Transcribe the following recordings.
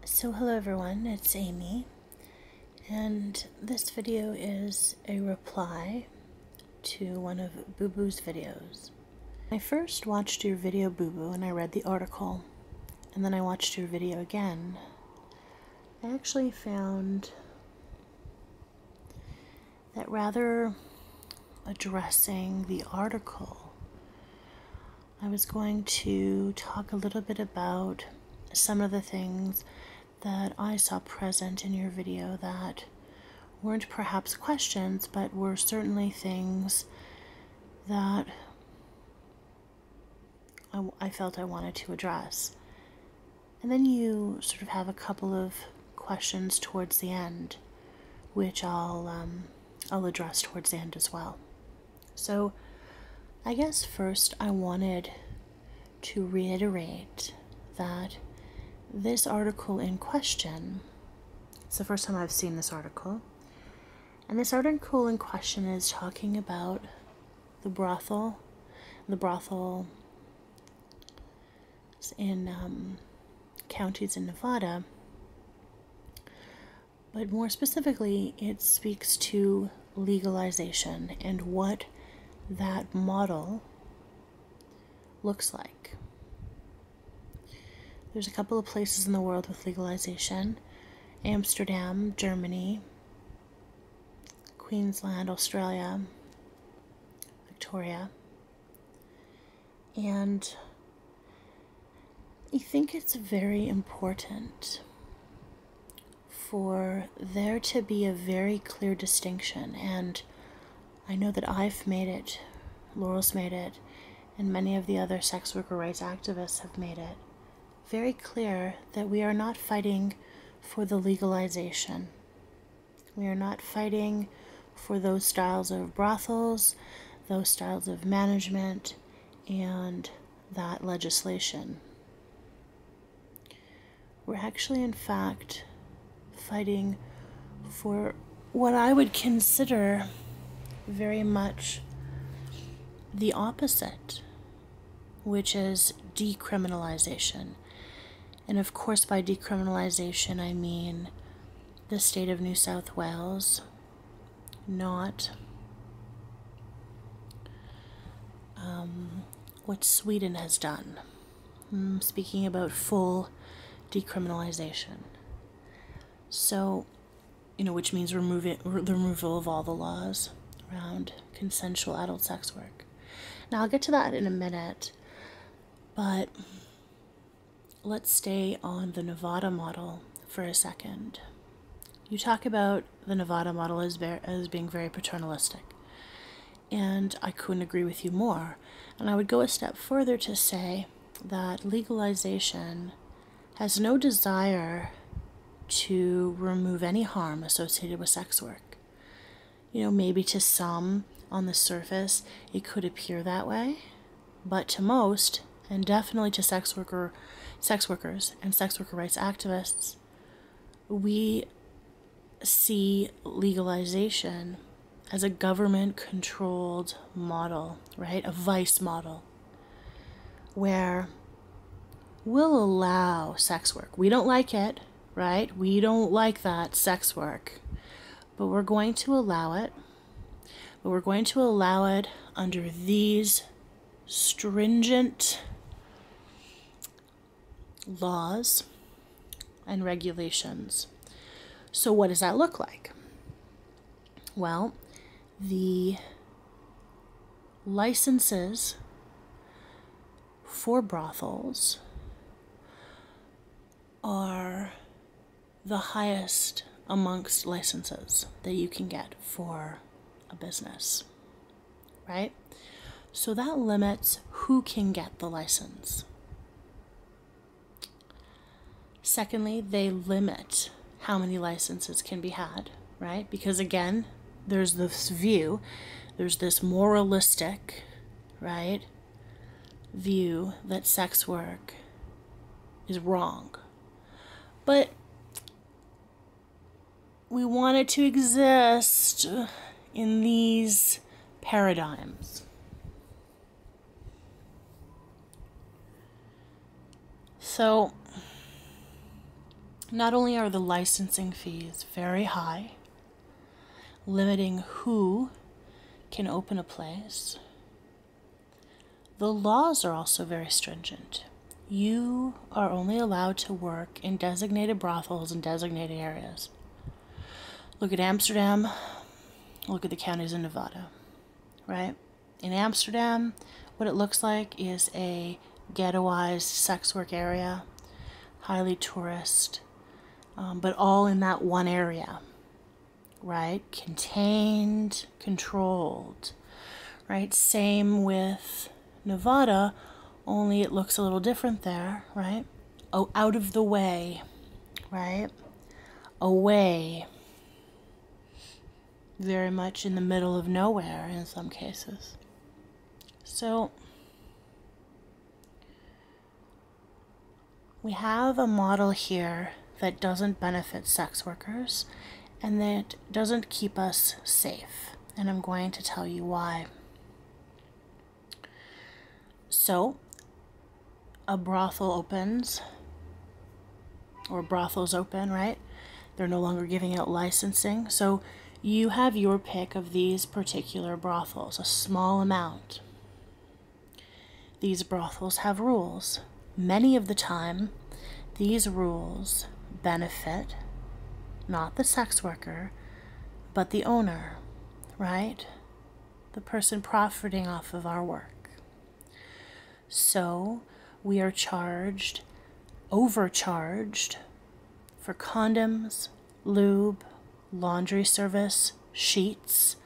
So hello everyone, it's Amy, and this video is a reply to one of Boo Boo's videos. I first watched your video, Boo Boo, and I read the article, and then I watched your video again. I actually found that rather addressing the article, I was going to talk a little bit about some of the things that I saw present in your video that weren't perhaps questions, but were certainly things that I felt I wanted to address. And then you sort of have a couple of questions towards the end, which I'll address towards the end as well. So I guess first I wanted to reiterate that this article in question, it's the first time I've seen this article, and this article in question is talking about the brothel in counties in Nevada, but more specifically it speaks to legalization and what that model looks like. There's a couple of places in the world with legalization: Amsterdam, Germany, Queensland, Australia, Victoria. And I think it's very important for there to be a very clear distinction, and I know that I've made it, Laurel's made it, and many of the other sex worker rights activists have made it very clear that we are not fighting for the legalization. We are not fighting for those styles of brothels, those styles of management, and that legislation. We're actually, in fact, fighting for what I would consider very much the opposite, which is decriminalization. And of course, by decriminalization, I mean the state of New South Wales, not what Sweden has done. I'm speaking about full decriminalization. So, which means the removal of all the laws around consensual adult sex work. Now, I'll get to that in a minute, but let's stay on the Nevada model for a second. You talk about the Nevada model as being very paternalistic, and I couldn't agree with you more. And I would go a step further to say that legalization has no desire to remove any harm associated with sex work. Maybe to some on the surface it could appear that way, but to most, and definitely to sex workers and sex worker rights activists, we see legalization as a government-controlled model, right? A vice model, where we'll allow sex work. We don't like it, right? We don't like that sex work, but we're going to allow it. But we're going to allow it under these stringent laws and regulations. So what does that look like? Well, the licenses for brothels are the highest amongst licenses that you can get for a business, right? So that limits who can get the license. Secondly, they limit how many licenses can be had, right? Because again, there's this view, there's this moralistic, right, view that sex work is wrong. But we want it to exist in these paradigms. So Not only are the licensing fees very high, limiting who can open a place, the laws are also very stringent. You are only allowed to work in designated brothels in designated areas. Look at Amsterdam, look at the counties in Nevada, right? In Amsterdam, what it looks like is a ghettoized sex work area, highly tourist, but all in that one area, right? Contained, controlled, right? Same with Nevada, only it looks a little different there, right? Oh, out of the way, right? Away. Very much in the middle of nowhere in some cases. So, we have a model here that doesn't benefit sex workers and that doesn't keep us safe. And I'm going to tell you why. So, a brothel opens, or brothels open, right? They're no longer giving out licensing. So, you have your pick of these particular brothels, a small amount. These brothels have rules. Many of the time, these rules benefit not the sex worker, but the owner, right? The person profiting off of our work. So, we are overcharged for condoms, lube, laundry service, sheets,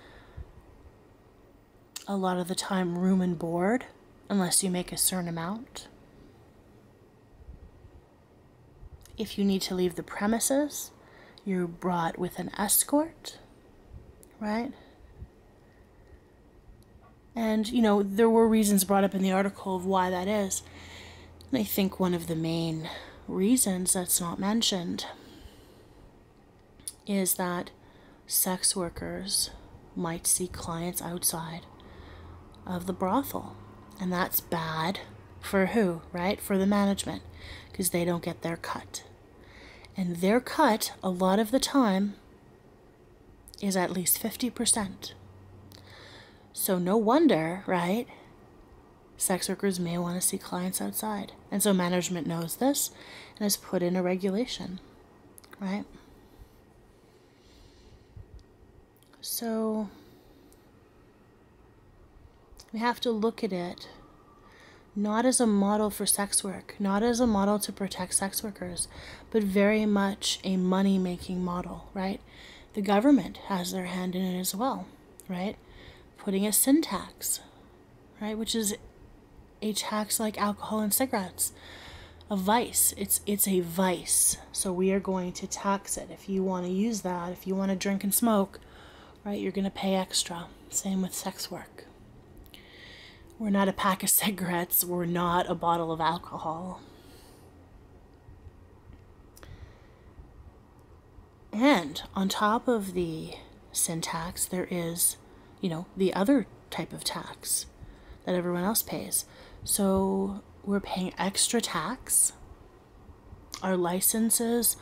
a lot of the time room and board, unless you make a certain amount. If you need to leave the premises, you're brought with an escort, right? And, there were reasons brought up in the article of why that is. And I think one of the main reasons that's not mentioned is that sex workers might see clients outside of the brothel. And that's bad for who, right? For the management, because they don't get their cut. And their cut, a lot of the time, is at least 50%. So no wonder, right? Sex workers may want to see clients outside. And so management knows this and has put in a regulation, right? So we have to look at it not as a model for sex work, not as a model to protect sex workers, but very much a money-making model, right? The government has their hand in it as well, right? Putting a sin tax, right? Which is a tax like alcohol and cigarettes. A vice. It's a vice. So we are going to tax it. If you want to use that, if you want to drink and smoke, right, you're going to pay extra. Same with sex work. We're not a pack of cigarettes. We're not a bottle of alcohol. And on top of the sin tax, there is, the other type of tax that everyone else pays. So we're paying extra tax. Our licenses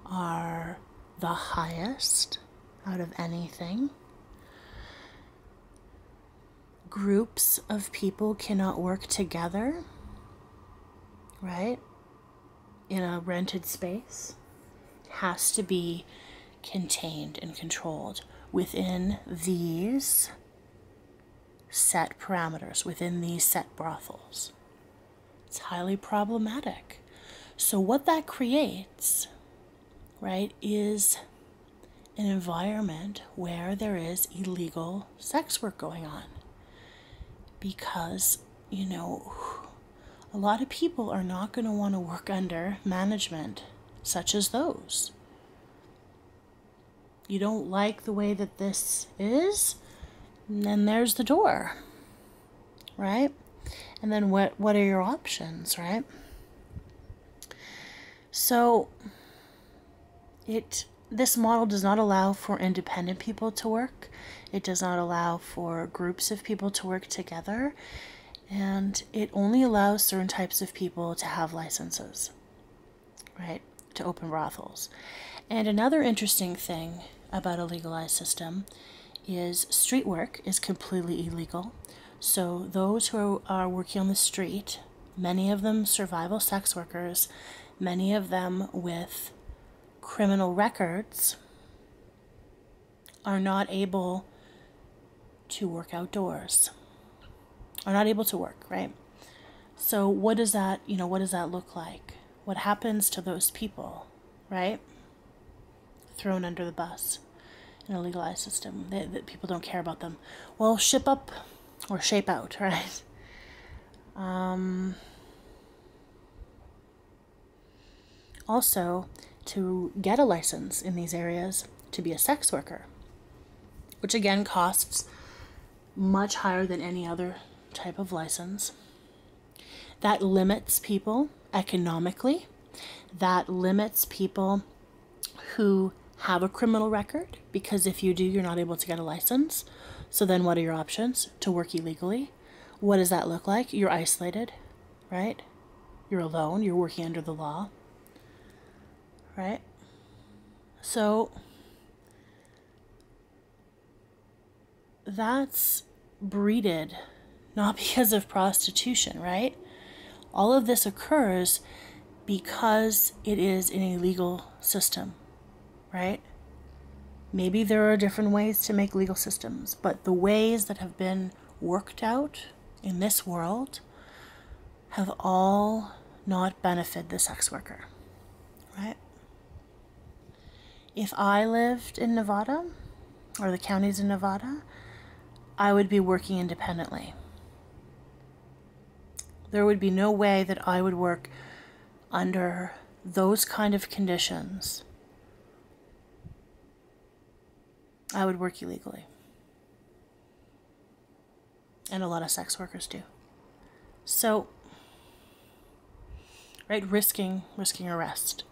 are the highest out of anything. Groups of people cannot work together, right? In a rented space. It has to be contained and controlled within these set parameters, within these set brothels. It's highly problematic. So what that creates, right, is an environment where there is illegal sex work going on. Because, a lot of people are not going to want to work under management such as those. You don't like the way that this is, and then there's the door, right? And then what are your options, right? So this model does not allow for independent people to work. It does not allow for groups of people to work together. And it only allows certain types of people to have licenses, right? to open brothels. And another interesting thing about a legalized system is street work is completely illegal. So those who are working on the street, many of them survival sex workers, many of them with criminal records, are not able to work outdoors, are not able to work, right? So what does that, what does that look like? What happens to those people, right? Thrown under the bus in a legalized system. That people don't care about them. Well, ship up or shape out, right? Also, to get a license in these areas to be a sex worker, which again costs much higher than any other type of license. That limits people economically. That limits people who have a criminal record, because if you do, you're not able to get a license. So then what are your options? To work illegally. What does that look like? You're isolated, right? You're alone. You're working under the law, right? So that's breeded not because of prostitution, right? All of this occurs because it is an illegal system, right? Maybe there are different ways to make legal systems, but the ways that have been worked out in this world have all not benefited the sex worker, right? If I lived in Nevada, or the counties in Nevada, I would be working independently. There would be no way that I would work under those kind of conditions. I would work illegally. And a lot of sex workers do. So, right, risking arrest.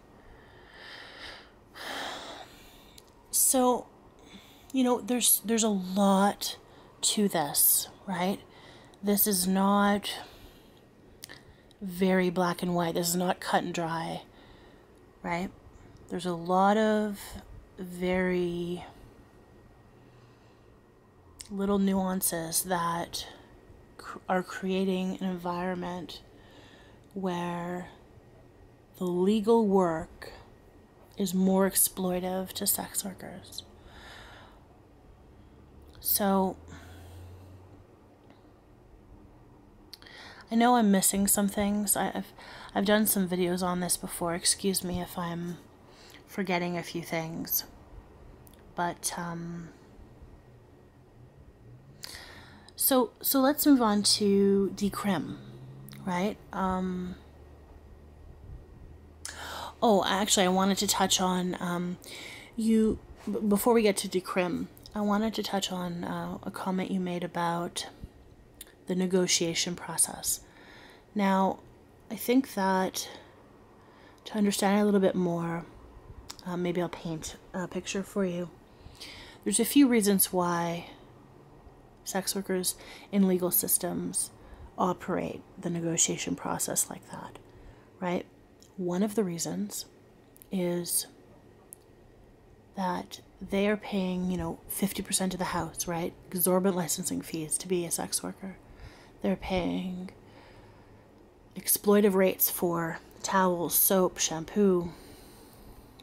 So, there's a lot to this, right? This is not very black and white. This is not cut and dry, right? There's a lot of very little nuances that are creating an environment where the legal work is more exploitive to sex workers. So I know I'm missing some things. I've done some videos on this before. Excuse me if I'm forgetting a few things. But so let's move on to decrim, right? Oh, actually, I wanted to touch on before we get to decrim, I wanted to touch on a comment you made about the negotiation process. Now, I think that to understand it a little bit more, maybe I'll paint a picture for you. There's a few reasons why sex workers in legal systems operate the negotiation process like that, right? One of the reasons is that they are paying, 50% of the house, right? Exorbitant licensing fees to be a sex worker. They're paying exploitive rates for towels, soap, shampoo,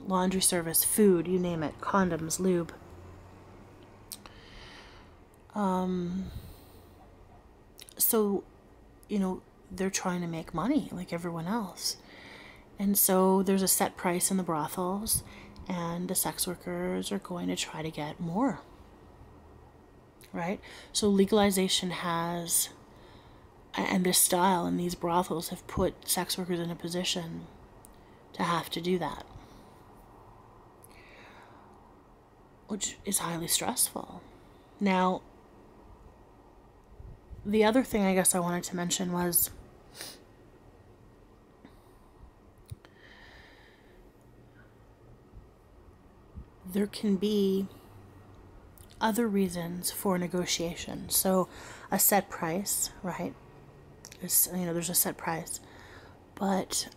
laundry service, food, you name it, condoms, lube. So, they're trying to make money like everyone else. And so there's a set price in the brothels, and the sex workers are going to try to get more, right? So legalization has, and this style and these brothels have put sex workers in a position to have to do that, which is highly stressful. Now, the other thing I guess I wanted to mention was there can be other reasons for negotiation. So a set price, right? There's a set price. But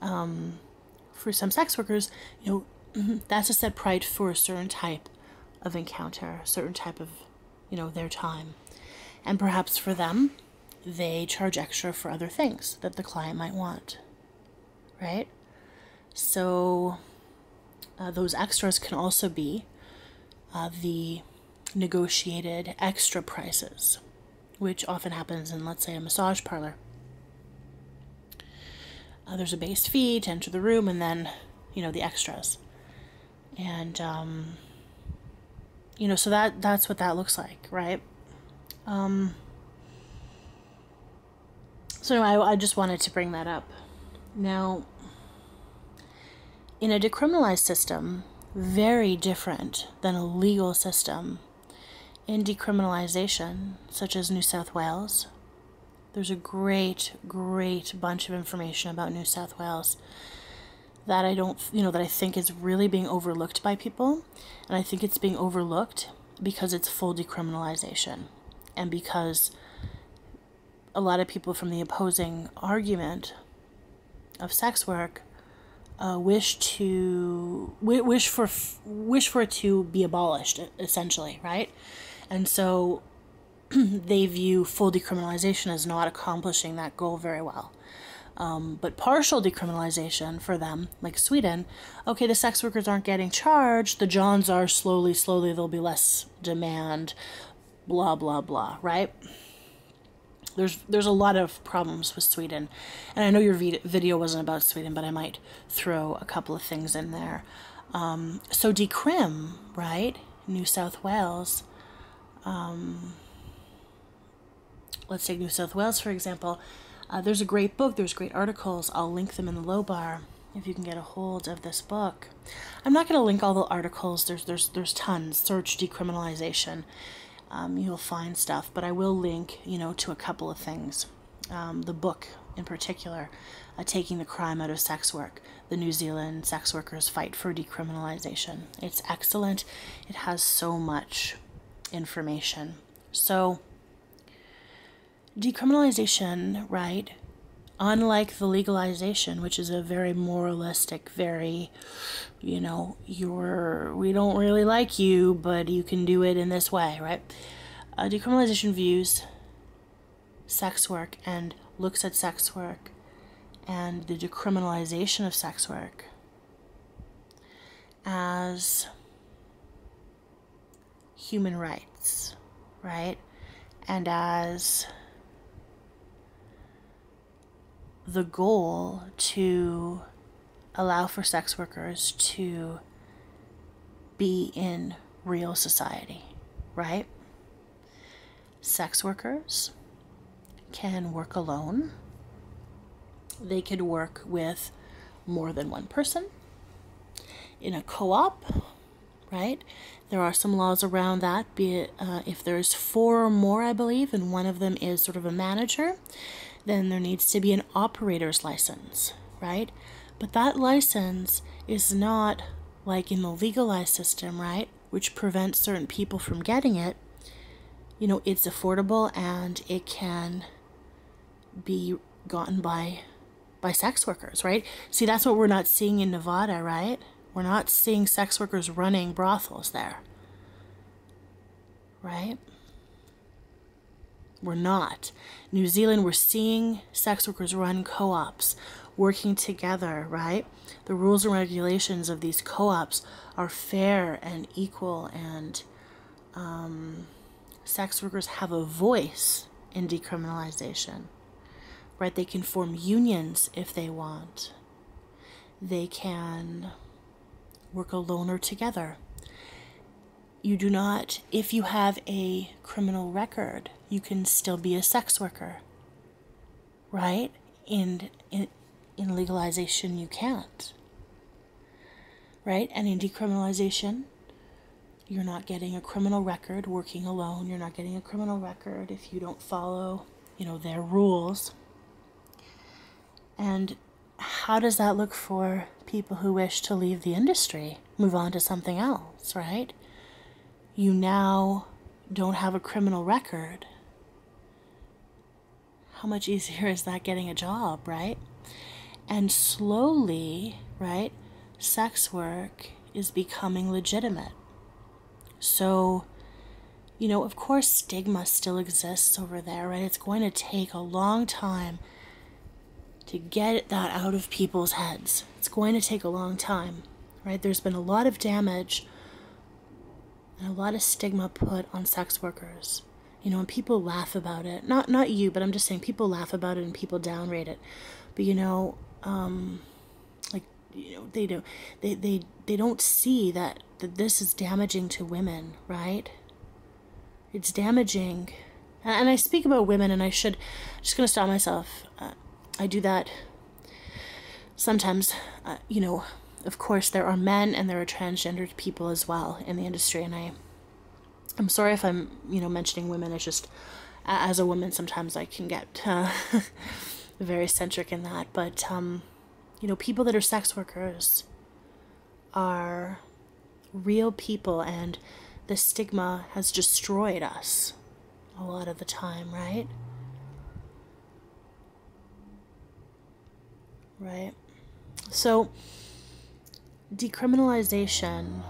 for some sex workers, you know, that's a set price for a certain type of encounter, a certain type of, you know, their time. And perhaps for them, they charge extra for other things that the client might want, right? So those extras can also be the negotiated extra prices, which often happens in, let's say, a massage parlor. There's a base fee to enter the room, and then, you know, the extras. And, you know, so that's what that looks like, right? So anyway, I just wanted to bring that up. Now, in a decriminalized system, very different than a legal system, in decriminalization, such as New South Wales, there's a great bunch of information about New South Wales that that I think is really being overlooked by people. And I think it's being overlooked because it's full decriminalization, and because a lot of people from the opposing argument of sex work wish for it to be abolished, essentially, right? And so they view full decriminalization as not accomplishing that goal very well. But partial decriminalization for them, like Sweden, okay, the sex workers aren't getting charged, the Johns are, slowly there'll be less demand, blah, blah, blah, right? There's a lot of problems with Sweden. And I know your video wasn't about Sweden, but I might throw a couple of things in there. So Decrim, right? New South Wales. Let's take New South Wales, for example. There's a great book. There's great articles. I'll link them in the low bar if you can get a hold of this book. I'm not going to link all the articles. There's tons. Search Decriminalization. You'll find stuff, but I will link, you know, to a couple of things. The book in particular, Taking the Crime Out of Sex Work, the New Zealand Sex Workers Fight for Decriminalization. It's excellent. It has so much information. So decriminalization, right, unlike the legalization, which is a very moralistic, very, you know, we don't really like you, but you can do it in this way, right? Decriminalization views sex work and looks at sex work and the decriminalization of sex work as human rights, right? And as the goal to allow for sex workers to be in real society, right? Sex workers can work alone. They could work with more than one person in a co-op, right? There are some laws around that, be it if there's 4 or more, I believe, and one of them is sort of a manager, then there needs to be an operator's license, right? But that license is not like in the legalized system, right? Which prevents certain people from getting it. You know, it's affordable and it can be gotten by sex workers, right? See, that's what we're not seeing in Nevada, right? We're not seeing sex workers running brothels there, right? We're not. New Zealand, we're seeing sex workers run co-ops, working together, right? The rules and regulations of these co-ops are fair and equal, and sex workers have a voice in decriminalization, right? They can form unions if they want. They can work alone or together. You do not, if you have a criminal record, you can still be a sex worker, right? In legalization, you can't, right? And in decriminalization, you're not getting a criminal record working alone. You're not getting a criminal record if you don't follow, you know, their rules. And how does that look for people who wish to leave the industry, move on to something else, right? You now don't have a criminal record. How much easier is that getting a job, right? And slowly, right, sex work is becoming legitimate. So, you know, of course stigma still exists over there, right? It's going to take a long time to get that out of people's heads. It's going to take a long time, right? There's been a lot of damage and a lot of stigma put on sex workers. You know, and people laugh about it. Not you, but I'm just saying people laugh about it and people downrate it. But you know, like, you know, they don't see that this is damaging to women, right? It's damaging. And I speak about women, and I'm just going to stop myself. I do that sometimes. You know, of course, there are men and there are transgendered people as well in the industry, and I'm sorry if I'm, you know, mentioning women. It's just, as a woman, sometimes I can get very centric in that. But, you know, people that are sex workers are real people, and the stigma has destroyed us a lot of the time, right? Right. So, decriminalization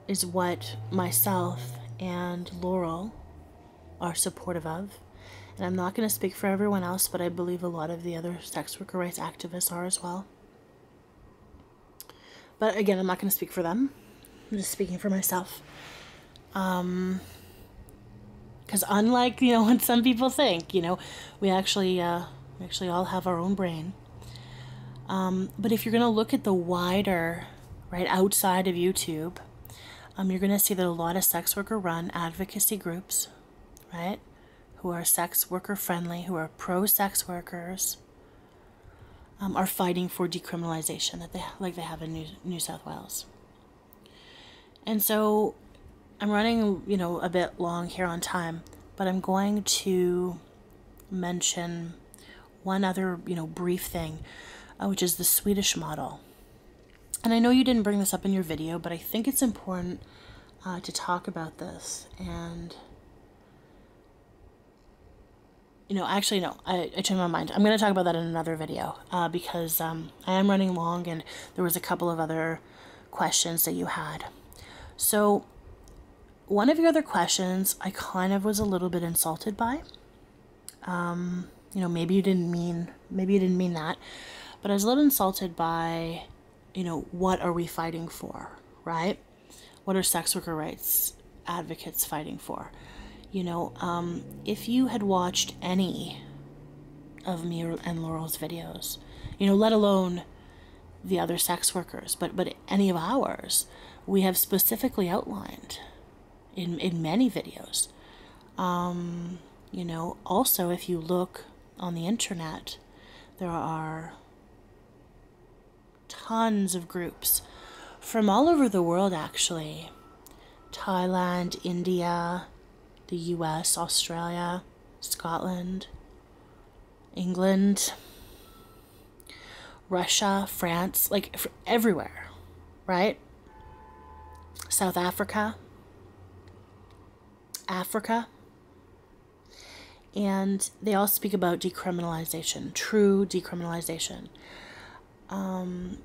is what myself and Laurel are supportive of. And I'm not going to speak for everyone else, but I believe a lot of the other sex worker rights activists are as well. But again, I'm not going to speak for them. I'm just speaking for myself. Because unlike, you know, what some people think, you know, we actually all have our own brain. But if you're going to look at the wider, right, outside of YouTube, you're going to see that a lot of sex worker run advocacy groups, right, who are sex worker friendly, who are pro-sex workers, are fighting for decriminalization, like they have in New South Wales. And so I'm running, you know, a bit long here on time, but I'm going to mention one other, you know, brief thing, which is the Swedish model. And I know you didn't bring this up in your video, but I think it's important to talk about this. And, you know, actually, no, I changed my mind. I'm going to talk about that in another video because I am running long, and there was a couple of other questions that you had. So one of your other questions I kind of was a little bit insulted by. You know, maybe you didn't mean that, but I was a little insulted by, you know, what are we fighting for, right? What are sex worker rights advocates fighting for? You know, if you had watched any of me and Laurel's videos, you know, let alone the other sex workers, but any of ours, we have specifically outlined in many videos. You know, also, if you look on the internet, there are tons of groups from all over the world, actually. Thailand, India, the US, Australia, Scotland, England, Russia, France, like everywhere, right? South Africa, and they all speak about decriminalization, true decriminalization. And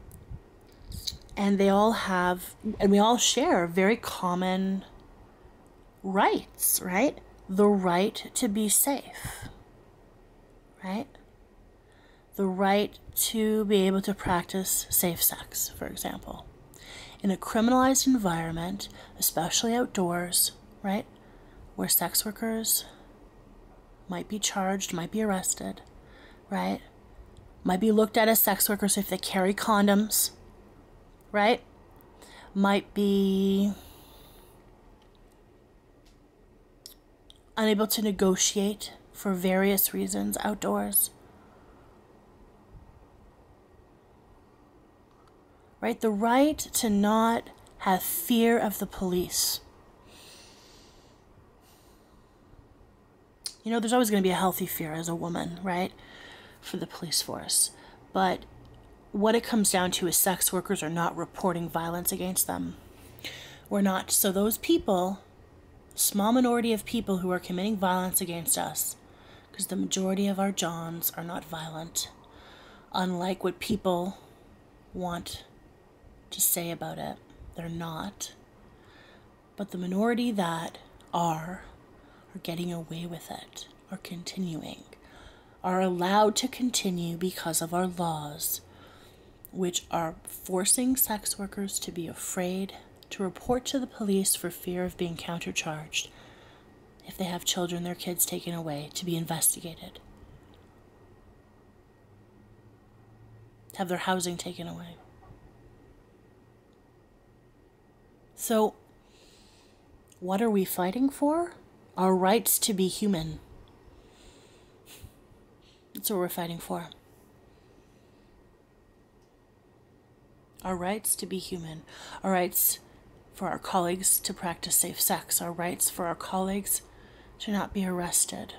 they all have, and we all share very common rights, right? The right to be safe, right? The right to be able to practice safe sex, for example. In a criminalized environment, especially outdoors, right? Where sex workers might be charged, might be arrested, right? Might be looked at as sex workers if they carry condoms, right? Might be unable to negotiate for various reasons outdoors. Right? The right to not have fear of the police. You know, there's always going to be a healthy fear as a woman, right? For the police force. But what it comes down to is sex workers are not reporting violence against them. We're not. So those people, small minority of people who are committing violence against us, because the majority of our Johns are not violent, unlike what people want to say about it. They're not. But the minority that are getting away with it, are continuing, are allowed to continue because of our laws, which are forcing sex workers to be afraid to report to the police for fear of being countercharged if they have children, their kids taken away, to be investigated, to have their housing taken away. So, what are we fighting for? Our rights to be human. That's what we're fighting for. Our rights to be human. Our rights for our colleagues to practice safe sex. Our rights for our colleagues to not be arrested.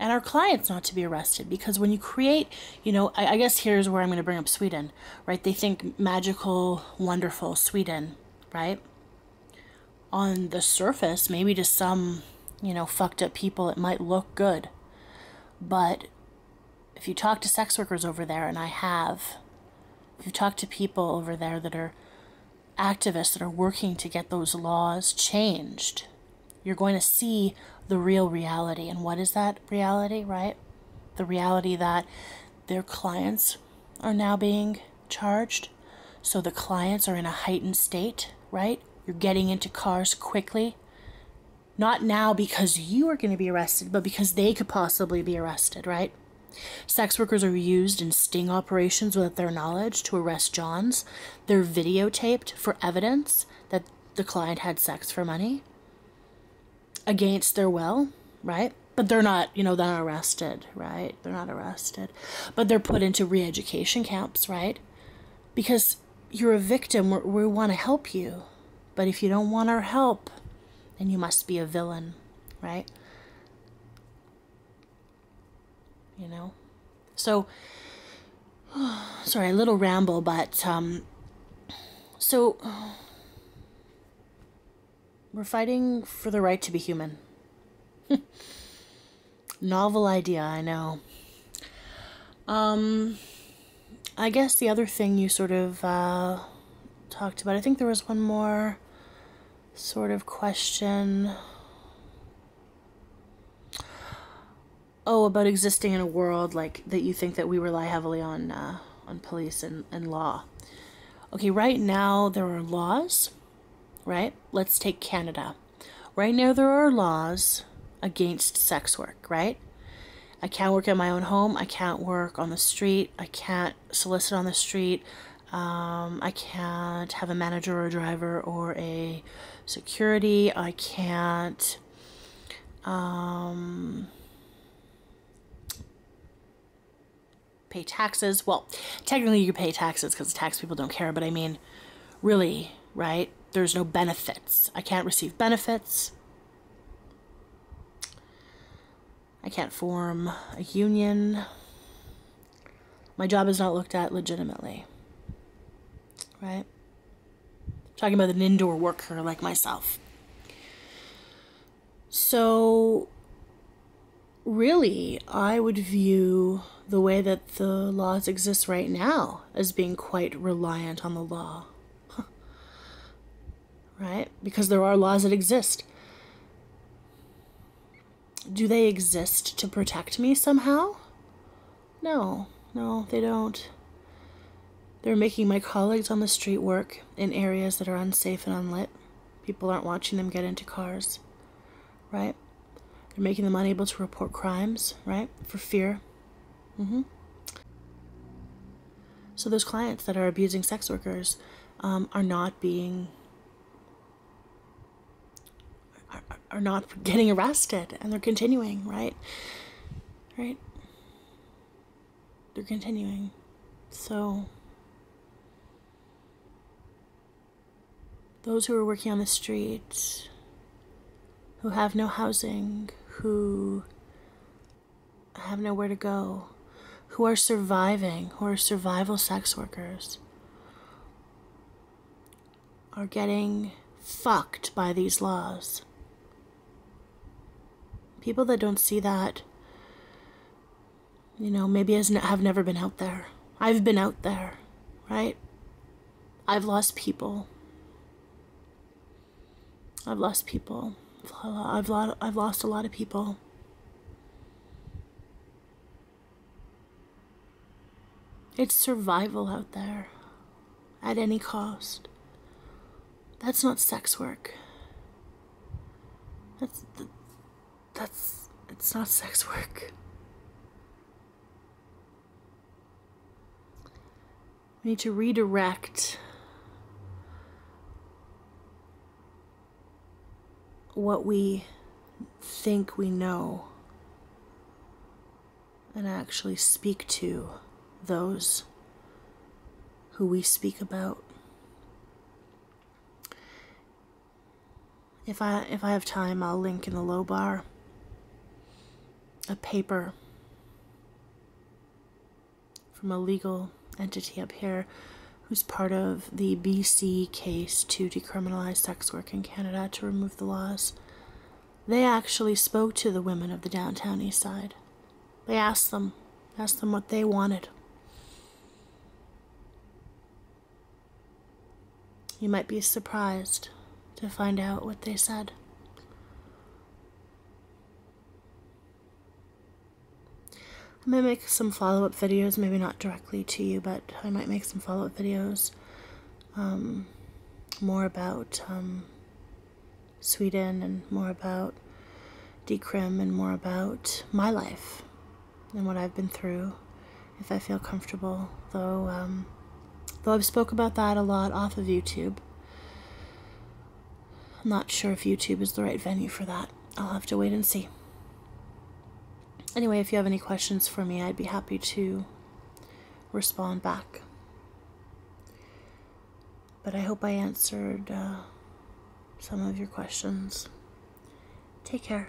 And our clients not to be arrested. Because when you create, I guess here's where I'm going to bring up Sweden, right? They think magical, wonderful Sweden, right? On the surface, maybe to some, fucked up people, it might look good. But if you talk to sex workers over there, and I have, if you talk to people over there that are activists that are working to get those laws changed, you're going to see the real reality. And what is that reality, right? The reality that their clients are now being charged. So the clients are in a heightened state, right? You're getting into cars quickly. Not now because you are going to be arrested, but because they could possibly be arrested, right? Sex workers are used in sting operations without their knowledge to arrest Johns. They're videotaped for evidence that the client had sex for money against their will, right? But they're not, they're not arrested, right? They're not arrested. But they're put into re-education camps, right? Because you're a victim. We want to help you. But if you don't want our help, then you must be a villain, right? So, sorry, a little ramble, but, so, we're fighting for the right to be human. Novel idea, I know. I guess the other thing you sort of, talked about, I think there was one more sort of question. Oh, about existing in a world like that you think that we rely heavily on police and law. Okay, right now there are laws, right? Let's take Canada. Right now there are laws against sex work, right? I can't work at my own home. I can't work on the street. I can't solicit on the street. I can't have a manager or a driver or a security. I can't pay taxes. Well, technically you pay taxes because tax people don't care, but I mean, really, right? There's no benefits. I can't receive benefits. I can't form a union. My job is not looked at legitimately, right? I'm talking about an indoor worker like myself. So, really, I would view the way that the laws exist right now as being quite reliant on the law. Right? Because there are laws that exist. Do they exist to protect me somehow? No, they don't. They're making my colleagues on the street work in areas that are unsafe and unlit. People aren't watching them get into cars, right? They're making them unable to report crimes, right? For fear. So those clients that are abusing sex workers are not getting arrested, and they're continuing, right? Right? They're continuing. So those who are working on the street, who have no housing, who have nowhere to go, who are surviving, who are survival sex workers, are getting fucked by these laws. People that don't see that You know, maybe have never been out there. I've been out there, right? I've lost people. I've lost people. I've lost a lot of people. It's survival out there, at any cost. That's not sex work. It's not sex work. We need to redirect what we think we know and actually speak to those who we speak about. If I have time, I'll link in the low bar a paper from a legal entity up here who's part of the BC case to decriminalize sex work in Canada, to remove the laws. They actually spoke to the women of the downtown east side. They asked them what they wanted. You might be surprised to find out what they said. I might make some follow-up videos, maybe not directly to you, but I might make some follow-up videos more about Sweden, and more about Decrim, and more about my life and what I've been through, if I feel comfortable. Though I've spoke about that a lot off of YouTube. I'm not sure if YouTube is the right venue for that. I'll have to wait and see. Anyway, if you have any questions for me, I'd be happy to respond back. But I hope I answered some of your questions. Take care.